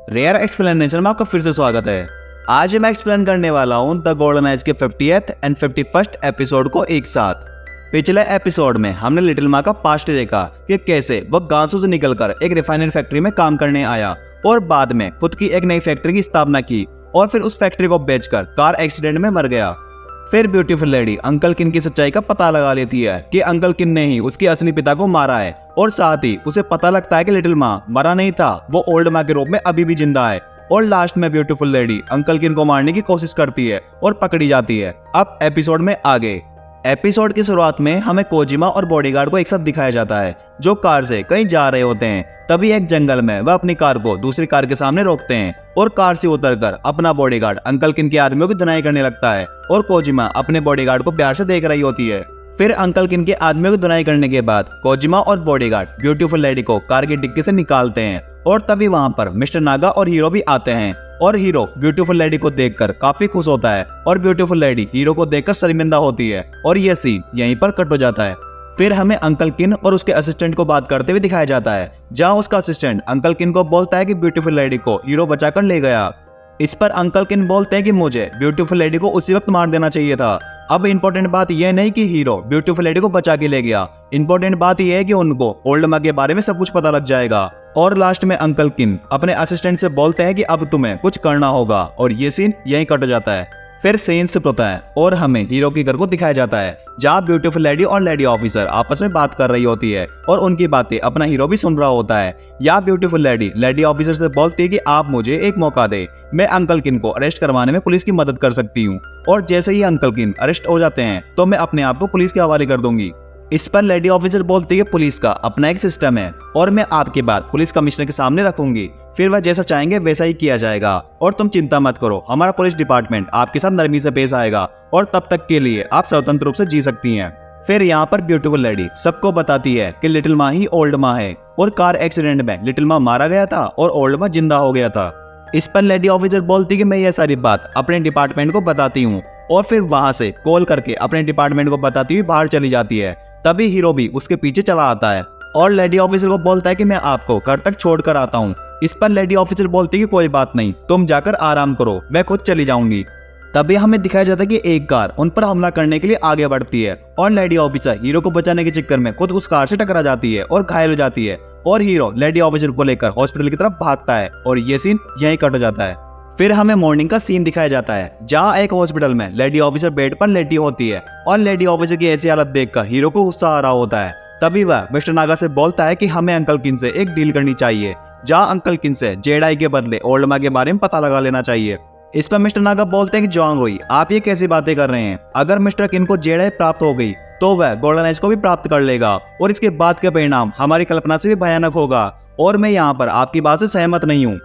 Rare explanation में आपका फिर से स्वागत है। आज मैं एक्सप्लेन करने वाला हूँ द गोल्डन एज के 50th एंड 51st एपिसोड को एक साथ। पिछले एपिसोड में हमने लिटिल माँ का पास्ट देखा कि कैसे वो गांसू से निकलकर एक रिफाइनरी फैक्ट्री में काम करने आया और बाद में खुद की एक नई फैक्ट्री की स्थापना की और फिर उस फैक्ट्री को बेचकर कार एक्सीडेंट में मर गया। फिर ब्यूटीफुल लेडी अंकल किन की सच्चाई का पता लगा लेती है कि अंकल किन ने ही उसके असली पिता को मारा है और साथ ही उसे पता लगता है कि लिटिल माँ मरा नहीं था, वो ओल्ड माँ के रूप में अभी भी जिंदा है। और लास्ट में ब्यूटीफुल लेडी अंकल किन को मारने की कोशिश करती है और पकड़ी जाती है। अब एपिसोड में आगे। एपिसोड की शुरुआत में हमें कोजिमा और बॉडीगार्ड को एक साथ दिखाया जाता है जो कार से कहीं जा रहे होते हैं। तभी एक जंगल में वह अपनी कार को दूसरी कार के सामने रोकते हैं और कार से उतरकर अपना बॉडीगार्ड अंकल किन के आदमियों की धुनाई करने लगता है और कोजिमा अपने बॉडीगार्ड को प्यार से देख रही होती है। फिर अंकल किन के आदमियों की धुनाई करने के बाद कोजिमा और बॉडीगार्ड ब्यूटीफुल लेडी को कार की डिक्की से निकालते हैं और तभी वहां पर मिस्टर नागा और हीरो भी आते हैं और हीरो ब्यूटीफुल लेडी को देखकर काफी खुश होता है और ब्यूटीफुल लेडी हीरो को देखकर शर्मिंदा होती है और यह सीन यहीं पर कट हो जाता है। फिर हमें अंकल किन और उसके असिस्टेंट को बात करते हुए दिखाया जाता है जहां उसका असिस्टेंट अंकल किन को बोलता है कि ब्यूटीफुल लेडी को हीरो बचाकर ले गया। इस पर अंकल किन बोलते हैं कि मुझे ब्यूटीफुल लेडी को उसी वक्त मार देना चाहिए था। अब इंपॉर्टेंट बात यह नहीं कि हीरो ब्यूटीफुल लेडी को बचा के ले गया, इंपॉर्टेंट बात यह है कि उनको ओल्ड माँ के बारे में सब कुछ पता लग जाएगा। और लास्ट में अंकल किन अपने असिस्टेंट से बोलते हैं कि अब तुम्हें कुछ करना होगा और ये सीन यहीं कट जाता है। फिर सीन शिफ्ट होता है और हमें हीरो के घर को दिखाया जाता है जहाँ ब्यूटीफुल लेडी और लेडी ऑफिसर आपस में बात कर रही होती है और उनकी बातें अपना हीरो भी सुन रहा होता है। यहाँ ब्यूटीफुल लेडी ऑफिसर से बोलती है कि आप मुझे एक मौका दे, मैं अंकल किन को अरेस्ट करवाने में पुलिस की मदद कर सकती हूँ और जैसे ही अंकल किन अरेस्ट हो जाते हैं तो मैं अपने आप को पुलिस के हवाले कर दूंगी। इस पर लेडी ऑफिसर बोलती है कि पुलिस का अपना एक सिस्टम है और मैं आपकी बात पुलिस कमिश्नर के सामने रखूंगी, फिर वह जैसा चाहेंगे वैसा ही किया जाएगा और तुम चिंता मत करो, हमारा पुलिस डिपार्टमेंट आपके साथ नरमी से पेश आएगा और तब तक के लिए आप स्वतंत्र रूप से जी सकती हैं। फिर यहाँ पर ब्यूटीफुल लेडी सबको बताती है कि लिटिल माँ ही ओल्ड माँ है और कार एक्सीडेंट में लिटिल माँ मारा गया था और ओल्ड माँ जिंदा हो गया था। इस पर लेडी ऑफिसर बोलती कि मैं ये सारी बात अपने डिपार्टमेंट को बताती हूँ और फिर वहां से कॉल करके अपने डिपार्टमेंट को बताती हुई बाहर चली जाती है। तभी हीरो भी उसके पीछे चला आता है और लेडी ऑफिसर को बोलता है कि मैं आपको घर तक छोड़ कर आता हूँ। इस पर लेडी ऑफिसर बोलती है कि कोई बात नहीं, तुम जाकर आराम करो, मैं खुद चली जाऊंगी। तभी हमें दिखाया जाता है कि एक कार उन पर हमला करने के लिए आगे बढ़ती है और लेडी ऑफिसर हीरो को बचाने के चक्कर में खुद उस कार से टकरा जाती है और घायल हो जाती है और हीरो लेडी ऑफिसर को लेकर हॉस्पिटल की तरफ भागता है और ये सीन यहीं कट जाता है। फिर हमें मॉर्निंग का सीन दिखाया जाता है जहाँ एक हॉस्पिटल में लेडी ऑफिसर बेड पर लेटी होती है और लेडी ऑफिसर की ऐसी हालत देखकर हीरो को गुस्सा आ रहा होता है। तभी वह मिस्टर नागा से बोलता है कि हमें अंकल किन से एक डील करनी चाहिए जहाँ अंकल किन से जेडाई के बदले ओल्ड माँ के बारे में पता लगा लेना चाहिए। इस पर मिस्टर नागा बोलते हैं कि जोंग रोई आप ये कैसी बातें कर रहे हैं, अगर मिस्टर किन को जेडाई प्राप्त हो गई तो वह गोल्डन एज को भी प्राप्त कर लेगा और इसके बाद के परिणाम हमारी कल्पना से भी भयानक होगा और मैं यहाँ पर आपकी बात से सहमत नहीं हूँ।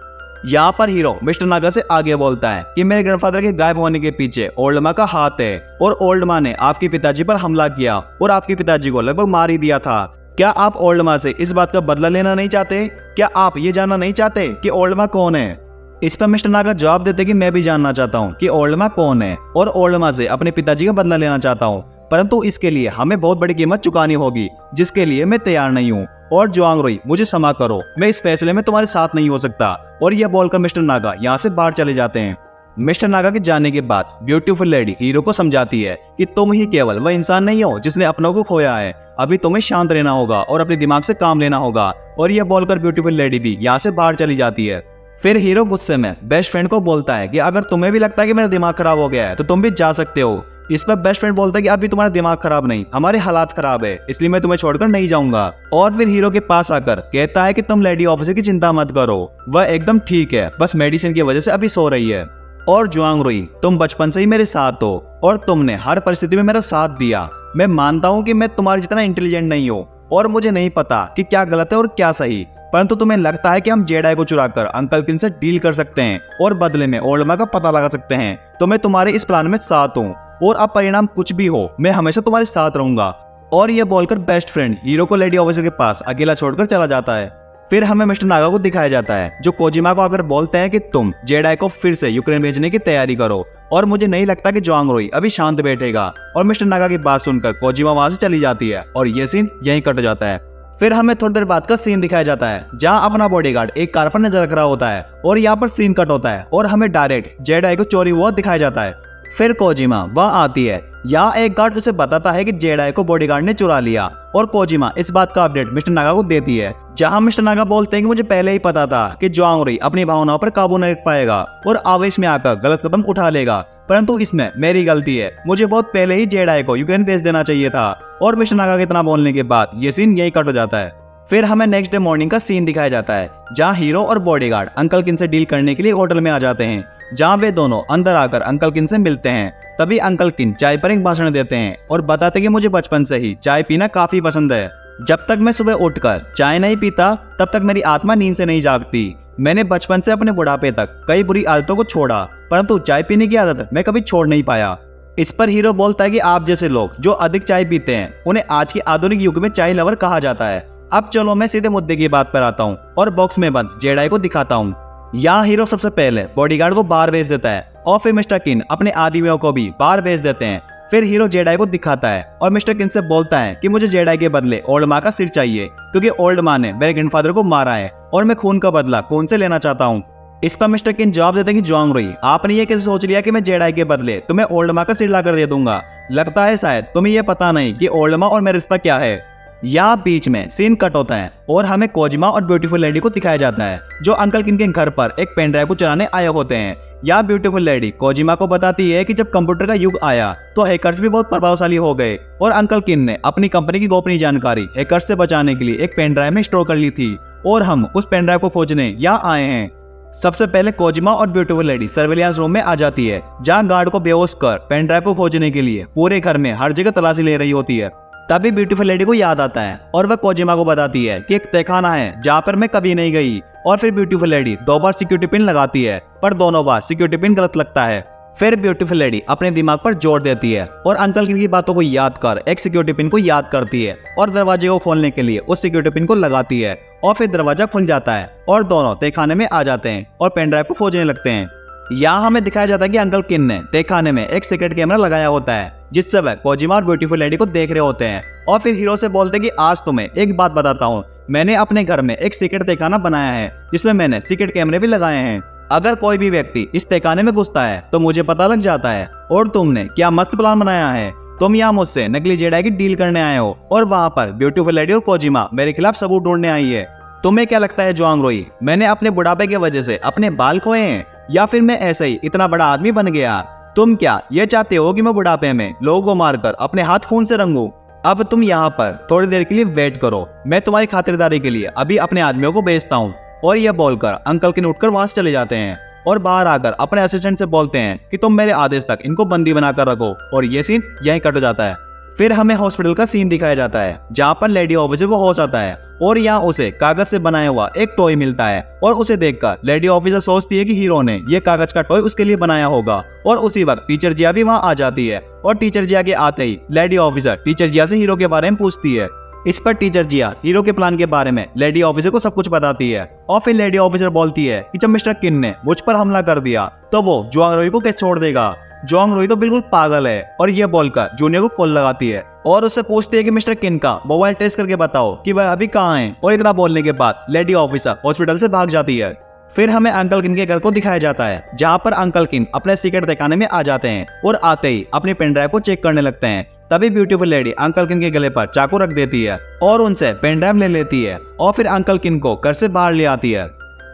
यहाँ पर हीरो मिस्टर नागा से आगे बोलता है कि मेरे ग्रैंडफादर के गायब होने के पीछे ओल्ड माँ का हाथ है और ओल्ड माँ ने आपके पिताजी पर हमला किया और आपके पिताजी को लगभग मार ही दिया था। क्या आप ओल्ड माँ से इस बात का बदला लेना नहीं चाहते? क्या आप ये जानना नहीं चाहते कि ओल्ड माँ कौन है? इस पर मिस्टर नागा जवाब देते कि मैं भी जानना चाहता हूँ कि ओल्ड माँ कौन है और ओल्ड माँ से अपने पिताजी का बदला लेना चाहता हूँ, परंतु इसके लिए हमें बहुत बड़ी कीमत चुकानी होगी जिसके लिए मैं तैयार नहीं हूँ और जोंग रोई मुझे क्षमा करो, मैं इस फैसले में तुम्हारे साथ नहीं हो सकता। और यह बोलकर मिस्टर नागा यहाँ से बाहर चले जाते हैं। मिस्टर नागा के जाने के बाद ब्यूटीफुल लेडी हीरो को समझाती है कि तुम ही केवल वह इंसान नहीं हो जिसने अपनों को खोया है, अभी तुम्हें शांत रहना होगा और अपने दिमाग से काम लेना होगा। और यह बोलकर ब्यूटीफुल लेडी भी यहाँ से बाहर चली जाती है। फिर हीरो गुस्से में बेस्ट फ्रेंड को बोलता है कि अगर तुम्हें भी लगता है कि मेरा दिमाग खराब हो गया है तो तुम भी जा सकते हो। इस पर बेस्ट फ्रेंड बोलता है कि अभी तुम्हारा दिमाग खराब नहीं, हमारे हालात खराब है, इसलिए मैं तुम्हें छोड़कर नहीं जाऊंगा। और फिर हीरो के पास आकर कहता है कि तुम लेडी ऑफिसर की चिंता मत करो, वह एकदम ठीक है, बस मेडिसिन की वजह से अभी सो रही है। और जोंग रोई तुम बचपन से ही मेरे साथ हो और तुमने हर परिस्थिति में मेरा साथ दिया। मैं मानता हूँ कि मैं तुम्हारी जितना इंटेलिजेंट नहीं हूँ और मुझे नहीं पता कि क्या गलत है और क्या सही, परंतु तुम्हें लगता है कि हम जेडाई को चुराकर अंकल किन से डील कर सकते हैं और बदले में ओल्ड माँ का पता लगा सकते हैं, तो मैं तुम्हारे इस प्लान में साथ हूँ और अब परिणाम कुछ भी हो मैं हमेशा तुम्हारे साथ रहूंगा। और यह बोलकर बेस्ट फ्रेंड हीरो को लेडी ऑफिसर के पास अकेला छोड़कर चला जाता है। फिर हमें मिस्टर नागा को दिखाया जाता है जो कोजिमा को आकर बोलते हैं कि तुम जेडाई को फिर से यूक्रेन भेजने की तैयारी करो और मुझे नहीं लगता कि जोंग रोई अभी शांत बैठेगा। और मिस्टर नागा की बात सुनकर कोजिमा वहां से चली जाती है और ये सीन यहीं कट जाता है। फिर हमें थोड़ी देर बाद का सीन दिखाया जाता है जहाँ अपना बॉडीगार्ड एक कार पर नजर रख रहा होता है और यहाँ पर सीन कट होता है और हमें डायरेक्ट जेड आई को चोरी हुआ दिखाया जाता है। फिर कोजिमा वह आती है, यहाँ एक गार्ड उसे बताता है कि जेड आई को बॉडीगार्ड ने चुरा लिया और कोजिमा इस बात का अपडेट मिस्टर नागा को देती है, जहाँ मिस्टर नागा बोलते हैं कि मुझे पहले ही पता था कि ज्वांगरुई अपनी भावनाओं पर काबू नहीं रख पाएगा और आवेश में आकर गलत कदम उठा लेगा, परंतु इसमें मेरी गलती है, मुझे बहुत पहले ही जेड आई को यूक्रेन भेज देना चाहिए था। और मिस्टर नागा के इतना बोलने के बाद ये सीन यही कट हो जाता है। फिर हमें नेक्स्ट डे मॉर्निंग का सीन दिखाया जाता है जहाँ हीरो और बॉडीगार्ड अंकल किन से डील करने के लिए होटल में आ जाते हैं, जहाँ वे दोनों अंदर आकर अंकल किन से मिलते हैं। तभी अंकल किन चाय पर एक भाषण देते हैं और बताते कि मुझे बचपन से ही चाय पीना काफी पसंद है। जब तक मैं सुबह उठकर चाय नहीं पीता तब तक मेरी आत्मा नींद से नहीं जागती। मैंने बचपन से अपने बुढ़ापे तक कई बुरी आदतों को छोड़ा, परंतु चाय पीने की आदत मैं कभी छोड़ नहीं पाया। इस पर हीरो बोलता है कि आप जैसे लोग जो अधिक चाय पीते हैं उन्हें आज के आधुनिक युग में चाय लवर कहा जाता है। अब चलो मैं सीधे मुद्दे की बात पर आता हूँ और बॉक्स में बंद जेड आई को दिखाता हूँ। यहाँ हीरो सबसे पहले बॉडीगार्ड को बाहर भेज देता है और फिर मिस्टर किन अपने आदमियों को भी बाहर भेज देते हैं। फिर हीरो जेड आई को दिखाता है और मिस्टर किन से बोलता है कि मुझे जेड आई के बदले ओल्ड माँ का सिर चाहिए, क्योंकि ओल्ड माँ ने मेरे ग्रैंडफादर को मारा है और मैं खून का बदला खून से लेना चाहता हूँ। इस पर मिस्टर किन जवाब देते हैं कि ज्वांगरुई, आपने ये कैसे सोच लिया कि मैं जेड आई के बदले तुम्हें ओल्ड माँ का सिर ला कर दे दूंगा? लगता है शायद तुम्हें ये पता नहीं कि ओल्ड माँ और मेरा रिश्ता क्या है। यहाँ बीच में सीन कट होता है और हमें कोजिमा और ब्यूटीफुल लेडी को दिखाया जाता है जो अंकल किन के घर पर एक पेन ड्राइव को चलाने आए होते हैं। यहाँ ब्यूटीफुल लेडी कोजिमा को बताती है कि जब कंप्यूटर का युग आया तो हैकर्स भी बहुत प्रभावशाली हो गए और अंकल किन ने अपनी कंपनी की गोपनीय जानकारी हैकर्स से बचाने के लिए एक पेन ड्राइव में स्टोर कर ली थी और हम उस पेन ड्राइव को खोजने यहाँ आए हैं। सबसे पहले कोजिमा और ब्यूटीफुल लेडी सर्वेलियांस रूम में आ जाती है जहाँ गार्ड को बेहोश कर पेन ड्राइव को खोजने के लिए पूरे घर में हर जगह तलाशी ले रही होती है। तभी ब्यूटीफुल लेडी को याद आता है और वह कोजिमा को बताती है कि एक तहखाना है जहाँ पर मैं कभी नहीं गई। और फिर ब्यूटीफुल लेडी 2 बार सिक्योरिटी पिन लगाती है पर दोनों बार सिक्योरिटी पिन गलत लगता है। फिर ब्यूटीफुल लेडी अपने दिमाग पर जोर देती है और अंकल की बातों को याद कर एक सिक्योरिटी पिन को याद करती है और दरवाजे को खोलने के लिए उस सिक्योरिटी पिन को लगाती है और फिर दरवाजा खुल जाता है और दोनों तहखाने में आ जाते हैं और पेन ड्राइव को खोजने लगते हैं। यहाँ हमें दिखाया जाता है कि अंकल किन ने तहखाने में एक सीक्रेट कैमरा लगाया होता है जिससे वह कोजिमा और ब्यूटीफुल लेडी को देख रहे होते हैं और फिर हीरो से बोलते हैं कि आज तुम्हें एक बात बताता हूँ, मैंने अपने घर में एक सीक्रेट तहखाना बनाया है जिसमें मैंने सीक्रेट कैमरे भी लगाए हैं। अगर कोई भी व्यक्ति इस तहखाने में घुसता है तो मुझे पता लग जाता है। और तुमने क्या मस्त प्लान बनाया है, तुम यहाँ मुझसे नकली जेड आई की डील करने आए हो और वहाँ पर ब्यूटीफुल लेडी और कोजिमा मेरे खिलाफ सबूत ढूंढने आई है। तुम्हें क्या लगता है ज्वांगरुई, मैंने अपने बुढ़ापे की वजह से अपने बाल खोए हैं या फिर मैं ऐसे ही इतना बड़ा आदमी बन गया? तुम क्या ये चाहते हो कि मैं बुढ़ापे में लोगों को मारकर अपने हाथ खून से रंगूं? अब तुम यहाँ पर थोड़ी देर के लिए वेट करो, मैं तुम्हारी खातिरदारी के लिए अभी अपने आदमियों को भेजता हूँ। और यह बोलकर अंकल किन उठकर वहां से चले जाते हैं और बाहर आकर अपने असिस्टेंट से बोलते हैं कि तुम मेरे आदेश तक इनको बंदी बनाकर रखो। और ये सीन यहीं कट हो जाता है। फिर हमें हॉस्पिटल का सीन दिखाया जाता है जहाँ पर लेडी ऑफिसर को होश आता है और यहाँ उसे कागज से बनाया हुआ एक टॉय मिलता है और उसे देखकर लेडी ऑफिसर सोचती है कि हीरो ने ये कागज का टॉय उसके लिए बनाया होगा। और उसी वक्त टीचर जिया भी वहाँ आ जाती है और टीचर जिया के आते ही लेडी ऑफिसर टीचर जिया से हीरो के बारे में पूछती है। इस पर टीचर जिया हीरो के प्लान के बारे में लेडी ऑफिसर को सब कुछ बताती है और फिर लेडी ऑफिसर बोलती है कि जब मिस्टर किन ने मुझ पर हमला कर दिया तो वो ज्वांगरुई को कैसे छोड़ देगा? ज्वांगरुई तो बिल्कुल पागल है। और ये बोलकर जूनियर को कॉल लगाती है और उससे पूछती है कि मिस्टर किन का मोबाइल टेस्ट करके बताओ कि वह अभी कहाँ है। और इतना बोलने के बाद लेडी ऑफिसर हॉस्पिटल से भाग जाती है। फिर हमें अंकल किन के घर को दिखाया जाता है जहाँ पर अंकल किन अपने सीक्रेट तहखाने में आ जाते हैं और आते ही अपनी पेन ड्राइव को चेक करने लगते हैं। तभी ब्यूटीफुल लेडी अंकल किन के गले पर चाकू रख देती है और उनसे पेन ड्राइव ले लेती है और फिर अंकल किन को घर से बाहर ले आती है।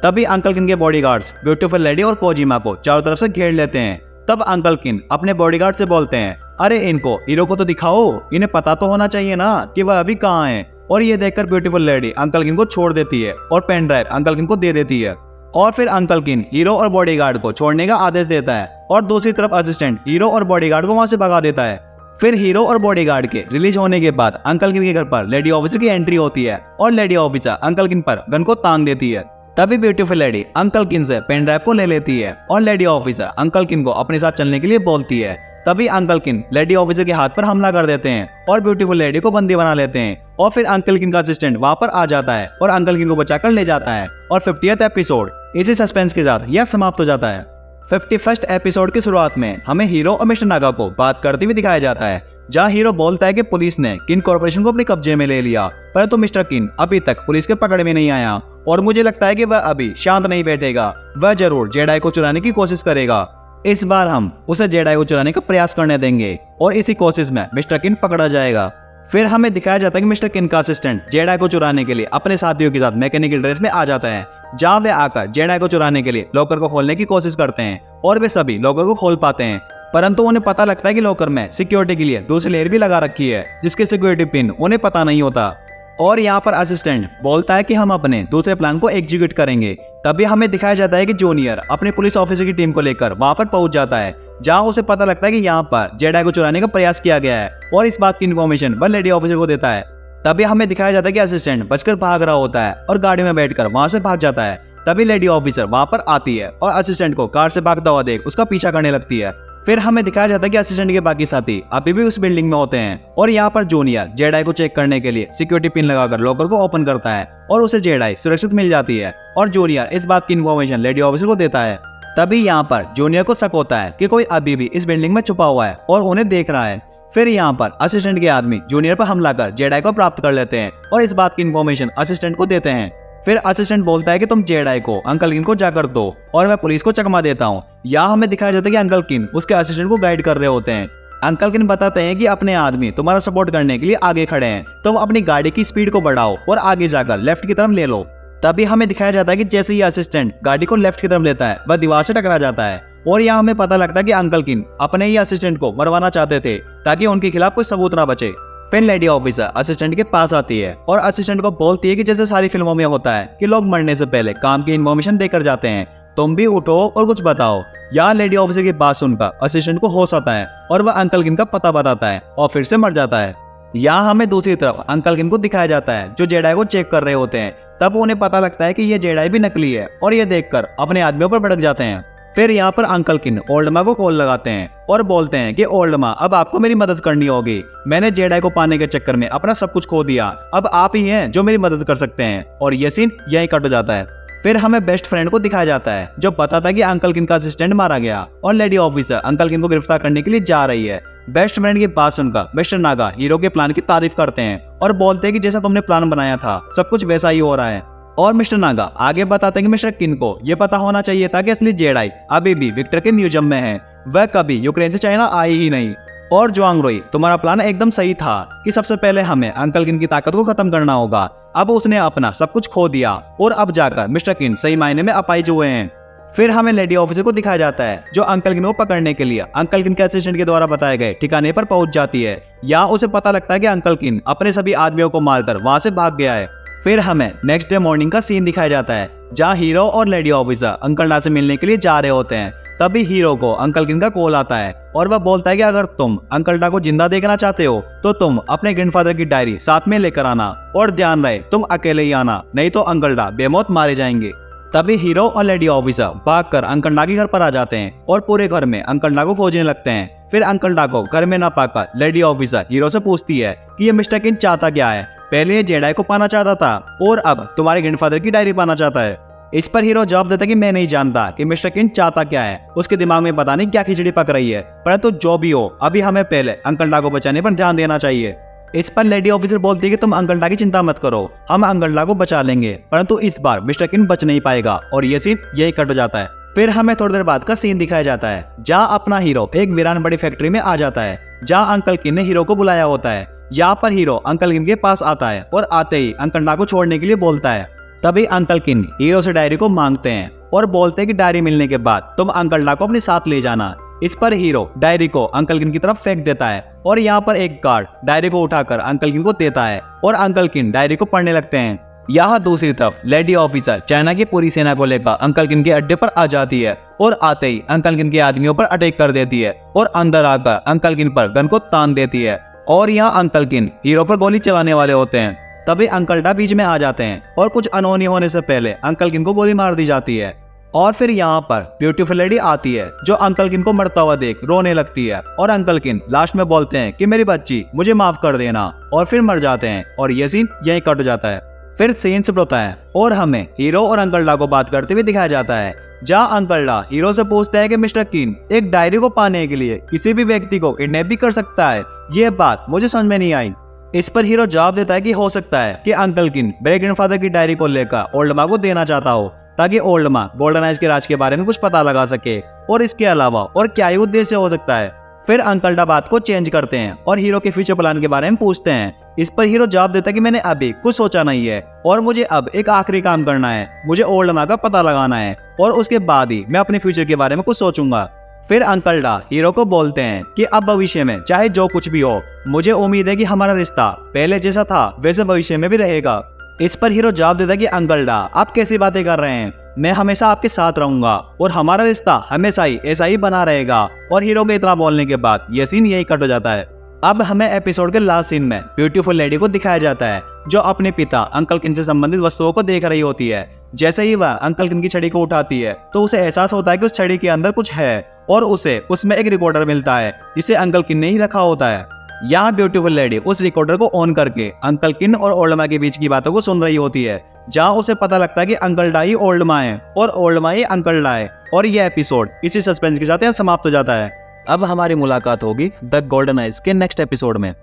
तभी अंकल किन के बॉडीगार्ड्स ब्यूटीफुल लेडी और कोजिमा को चारों तरफ से घेर लेते हैं। तब अंकल किन अपने बॉडीगार्ड से बोलते हैं, अरे इनको हीरो को तो दिखाओ, इन्हें पता तो होना चाहिए ना कि वह अभी कहाँ है। और ये देखकर ब्यूटीफुल लेडी अंकल किन को छोड़ देती है और पेन ड्राइव अंकल किन को दे देती है। और फिर अंकल किन हीरो और बॉडीगार्ड को छोड़ने का आदेश देता है और दूसरी तरफ असिस्टेंट हीरो और बॉडीगार्ड को वहां से भगा देता है। फिर हीरो और बॉडीगार्ड के रिलीज होने के बाद अंकल किन के घर पर लेडी ऑफिसर की एंट्री होती है और लेडी ऑफिसर अंकल किन पर गन को तांग देती है। तभी ब्यूटीफुल लेडी अंकल किन से पेन ड्राइव को ले लेती है और लेडी ऑफिसर अंकल किन को अपने साथ चलने के लिए बोलती है। तभी अंकल किन लेडी ऑफिसर के हाथ पर हमला कर देते हैं और ब्यूटीफुल लेडी को बंदी बना लेते हैं। और फिर अंकल किन का असिस्टेंट वहां पर आ जाता है और अंकल किन को बचाकर ले जाता है। और 50th एपिसोड इसी सस्पेंस के साथ यह समाप्त हो जाता है। 51st एपिसोड की शुरुआत में हमें हीरो और मिस्टर नागा को बात करते हुए दिखाया जाता है जहाँ हीरो बोलता है कि पुलिस ने किन कॉर्पोरेशन को अपने कब्जे में ले लिया, परंतु मिस्टर किन अभी तक पुलिस के पकड़ में नहीं आया और मुझे लगता है कि वह अभी शांत नहीं बैठेगा, वह जरूर जेडाई को चुराने की कोशिश करेगा। इस बार हम उसे जेडाई को चुराने का प्रयास करने देंगे और इसी कोशिश में मिस्टर किन पकड़ा जाएगा। फिर हमें दिखाया जाता है कि मिस्टर किन का असिस्टेंट जेडाई को चुराने के लिए अपने साथियों के साथ मैकेनिकल ड्रेस में आ जाता है, जहाँ वे आकर जेडाई को चुराने के लिए लॉकर को खोलने की कोशिश करते हैं और वे सभी लॉकर को खोल पाते हैं, परंतु उन्हें पता लगता है कि लॉकर में सिक्योरिटी के लिए दूसरी लेयर भी लगा रखी है जिसकी सिक्योरिटी पिन उन्हें पता नहीं होता। और यहाँ पर असिस्टेंट बोलता है कि हम अपने दूसरे प्लान को एग्जीक्यूट करेंगे। तभी हमें दिखाया जाता है कि जूनियर अपने पुलिस ऑफिसर की टीम को लेकर वहां पर पहुंच जाता है, जहां उसे पता लगता है कि यहाँ पर जेडाई को चुराने का प्रयास किया गया है और इस बात की इन्फॉर्मेशन वह लेडी ऑफिसर को देता है। तभी हमें दिखाया जाता है कि असिस्टेंट बचकर भाग रहा होता है और गाड़ी में बैठकर वहां से भाग जाता है। तभी लेडी ऑफिसर वहां पर आती है और असिस्टेंट को कार से भागता हुआ देख उसका पीछा करने लगती है। फिर हमें दिखाया जाता है कि असिस्टेंट के बाकी साथी अभी भी उस बिल्डिंग में होते हैं और यहाँ पर जूनियर जेडाई को चेक करने के लिए सिक्योरिटी पिन लगाकर लॉकर को ओपन करता है और उसे जेडाई सुरक्षित मिल जाती है और जूनियर इस बात की इन्फॉर्मेशन लेडी ऑफिसर को देता है। तभी यहाँ पर जूनियर को शक होता है कि कोई अभी भी इस बिल्डिंग में छुपा हुआ है और उन्हें देख रहा है। फिर यहाँ पर असिस्टेंट के आदमी जूनियर पर हमला कर जेडाई को प्राप्त कर लेते हैं और इस बात की इन्फॉर्मेशन असिस्टेंट को देते हैं। फिर असिस्टेंट बोलता है कि तुम जेडाई को अंकल किन को जाकर दो और मैं पुलिस को चकमा देता हूँ। यहाँ हमें दिखाया जाता है कि अंकल किन उसके असिस्टेंट को गाइड कर रहे होते हैं। अंकल किन बताते हैं कि अपने आदमी तुम्हारा सपोर्ट करने के लिए आगे खड़े हैं, तुम अपनी गाड़ी की स्पीड को बढ़ाओ और आगे जाकर लेफ्ट की तरफ ले लो। तभी हमें दिखाया जाता है कि जैसे ही असिस्टेंट गाड़ी को लेफ्ट की तरफ लेता है वह दीवार से टकरा जाता है और यहाँ हमें पता लगता है कि अंकल किन अपने ही असिस्टेंट को मरवाना चाहते थे ताकि उनके खिलाफ कोई सबूत ना बचे। फिर लेडी ऑफिसर असिस्टेंट के पास आती है और असिस्टेंट को बोलती है कि जैसे सारी फिल्मों में होता है कि लोग मरने से पहले काम की इन्फॉर्मेशन देकर जाते हैं, तुम भी उठो और कुछ बताओ। यहाँ लेडी ऑफिसर की बात सुनकर असिस्टेंट को होश आता है और वह अंकल किन का पता बताता है और फिर से मर जाता है। यहाँ हमें दूसरी तरफ अंकल किन को दिखाया जाता है जो जेडाई को चेक कर रहे होते हैं। तब उन्हें पता लगता है कि ये जेडाई भी नकली है और ये देखकर अपने आदमियों पर भड़क जाते हैं। फिर यहाँ पर अंकल किन ओल्ड माँ को कॉल लगाते हैं और बोलते हैं कि ओल्ड माँ अब आपको मेरी मदद करनी होगी, मैंने जेडाई को पाने के चक्कर में अपना सब कुछ खो दिया, अब आप ही हैं जो मेरी मदद कर सकते हैं। और ये सीन यहीं कट जाता है। फिर हमें बेस्ट फ्रेंड को दिखाया जाता है जो बताता है कि अंकल किन का असिस्टेंट मारा गया और लेडी ऑफिसर अंकल किन को गिरफ्तार करने के लिए जा रही है। बेस्ट फ्रेंड की बात सुनकर मिस्टर नागा हीरो के प्लान की तारीफ करते हैं और बोलते हैं कि जैसा तुमने प्लान बनाया था सब कुछ वैसा ही हो रहा है। और मिस्टर नागा आगे बताते हैं कि मिस्टर किन को यह पता होना चाहिए था कि असली जेडाई अभी भी विक्टर के म्यूजियम में है, वह कभी यूक्रेन से चाइना आई ही नहीं। और जुआंगरोई तुम्हारा प्लान एकदम सही था कि सबसे पहले हमें अंकल किन की ताकत को खत्म करना होगा, अब उसने अपना सब कुछ खो दिया और अब जाकर मिस्टर किन सही मायने में अपाहिज हुए हैं। फिर हमें लेडी ऑफिसर को दिखाया जाता है जो अंकल किन को पकड़ने के लिए अंकल किन के असिस्टेंट के द्वारा बताए गए ठिकाने पर पहुंच जाती है। यहाँ उसे पता लगता है कि अंकल किन अपने सभी आदमियों को मारकर वहां से भाग गया है। फिर हमें नेक्स्ट डे मॉर्निंग का सीन दिखाया जाता है जहाँ हीरो और लेडी ऑफिसर अंकल डा से मिलने के लिए जा रहे होते हैं। तभी हीरो को अंकल किन का कॉल आता है और वह बोलता है कि अगर तुम अंकल डा को जिंदा देखना चाहते हो तो तुम अपने ग्रैंडफादर की डायरी साथ में लेकर आना और ध्यान रहे तुम अकेले ही आना, नहीं तो अंकल डा बेमौत मारे जाएंगे। तभी हीरो और लेडी ऑफिसर भागकर अंकल डा के घर पर आ जाते हैं और पूरे घर में अंकल डा को खोजने लगते हैं। फिर अंकल डा को घर में ना पाकर लेडी ऑफिसर हीरो से पूछती है कि ये मिस्टर किन चाहता क्या है, पहले ये जेडाई को पाना चाहता था और अब तुम्हारे ग्रैंडफादर की डायरी पाना चाहता है। इस पर हीरो जवाब देता है कि मैं नहीं जानता कि मिस्टर किन चाहता क्या है, उसके दिमाग में पता नहीं क्या खिचड़ी पक रही है, परंतु जो भी हो अभी हमें पहले अंकल डा को बचाने पर ध्यान देना चाहिए। इस पर लेडी ऑफिसर बोलती है कि तुम अंकल डा की चिंता मत करो, हम अंकल डा को बचा लेंगे, परंतु इस बार मिस्टर किन बच नहीं पाएगा। और ये सीन यही कट जाता है। फिर हमें थोड़ी देर बाद का सीन दिखाया जाता है जहाँ अपना हीरो एक वीरान बड़ी फैक्ट्री में आ जाता है जहाँ अंकल किन ने हीरो को बुलाया होता है। यहाँ पर हीरो अंकल किन के पास आता है और आते ही अंकल डा को छोड़ने के लिए बोलता है। तभी अंकल किन हीरो से डायरी को मांगते हैं और बोलते हैं कि डायरी मिलने के बाद तुम अंकल डा को अपने साथ ले जाना। इस पर हीरो डायरी को अंकल किन की तरफ फेंक देता है और यहाँ पर एक गार्ड डायरी को उठाकर अंकल किन को देता है और अंकल किन डायरी को पढ़ने लगते हैं। यहाँ दूसरी तरफ लेडी ऑफिसर चाइना की पूरी सेना को लेकर अंकल किन के अड्डे पर आ जाती है और आते ही अंकल किन के आदमियों पर अटैक कर देती है और अंदर आकर अंकल किन पर गन को तान देती है। और यहाँ अंकल किन हीरो पर गोली चलाने वाले होते हैं। तभी अंकल डा बीच में आ जाते हैं और कुछ अनहोनी होने से पहले अंकल किन को गोली मार दी जाती है। और फिर यहाँ पर ब्यूटीफुल लेडी आती है जो अंकल किन को मरता हुआ देख रोने लगती है और अंकल किन लास्ट में बोलते हैं कि मेरी बच्ची मुझे माफ कर देना और फिर मर जाते हैं और ये सीन यहीं कट जाता है। फिर सीन शिफ्ट होता है और हमें हीरो और अंकल डा को बात करते हुए दिखाया जाता है जहाँ अंकल डा हीरो से पूछते हैं कि मिस्टर किन एक डायरी को पाने के लिए किसी भी व्यक्ति को किडनैप भी कर सकता है। ये बात मुझे समझ में नहीं आई। इस पर हीरो जवाब देता है कि हो सकता है कि अंकल किन मेरे ग्रैंडफादर की डायरी को लेकर ओल्ड माँ को देना चाहता हो, ताकि ओल्ड माँ गोल्डन एज के राज के बारे में कुछ पता लगा सके। और इसके अलावा और क्या ही उद्देश्य हो सकता है। फिर अंकल डा बात को चेंज करते हैं और हीरो के फ्यूचर प्लान के बारे में पूछते हैं। इस पर हीरो जवाब देता है कि मैंने अभी कुछ सोचा नहीं है और मुझे अब एक आखिरी काम करना है, मुझे ओल्ड माँ का पता लगाना है और उसके बाद ही मैं अपने फ्यूचर के बारे में कुछ सोचूंगा। फिर अंकल डा हीरो को बोलते हैं कि अब भविष्य में चाहे जो कुछ भी हो, मुझे उम्मीद है कि हमारा रिश्ता पहले जैसा था वैसे भविष्य में भी रहेगा। इस पर हीरो जवाब देता है कि अंकल डा आप कैसी बातें कर रहे हैं, मैं हमेशा आपके साथ रहूंगा और हमारा रिश्ता हमेशा ही ऐसा ही बना रहेगा। और हीरो के इतना बोलने के बाद ये सीन यही कट हो जाता है। अब हमें एपिसोड के लास्ट सीन में ब्यूटीफुल लेडी को दिखाया जाता है जो अपने पिता अंकल किन से संबंधित वस्तुओं को देख रही होती है। जैसे ही वह अंकल किन की छड़ी को उठाती है तो उसे एहसास होता है कि उस छड़ी के अंदर कुछ है और उसे उसमें एक रिकॉर्डर मिलता है जिसे अंकल किन ने ही रखा होता है। यहाँ ब्यूटीफुल लेडी उस रिकॉर्डर को ऑन करके अंकल किन और ओल्ड माँ के बीच की बातों को सुन रही होती है, जहाँ उसे पता लगता है कि अंकल डा ही ओल्ड माँ है और ओल्ड माँ ही अंकल डा है। और यह एपिसोड इसी सस्पेंस के साथ यहाँ समाप्त हो जाता है। अब हमारी मुलाकात होगी द गोल्डन आइज के नेक्स्ट एपिसोड में।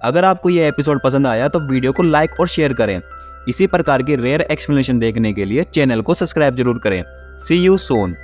अगर आपको यह एपिसोड पसंद आया तो वीडियो को लाइक और शेयर करें। इसी प्रकार की रेयर एक्सप्लेनेशन देखने के लिए चैनल को सब्सक्राइब जरूर करें। सी यू सून।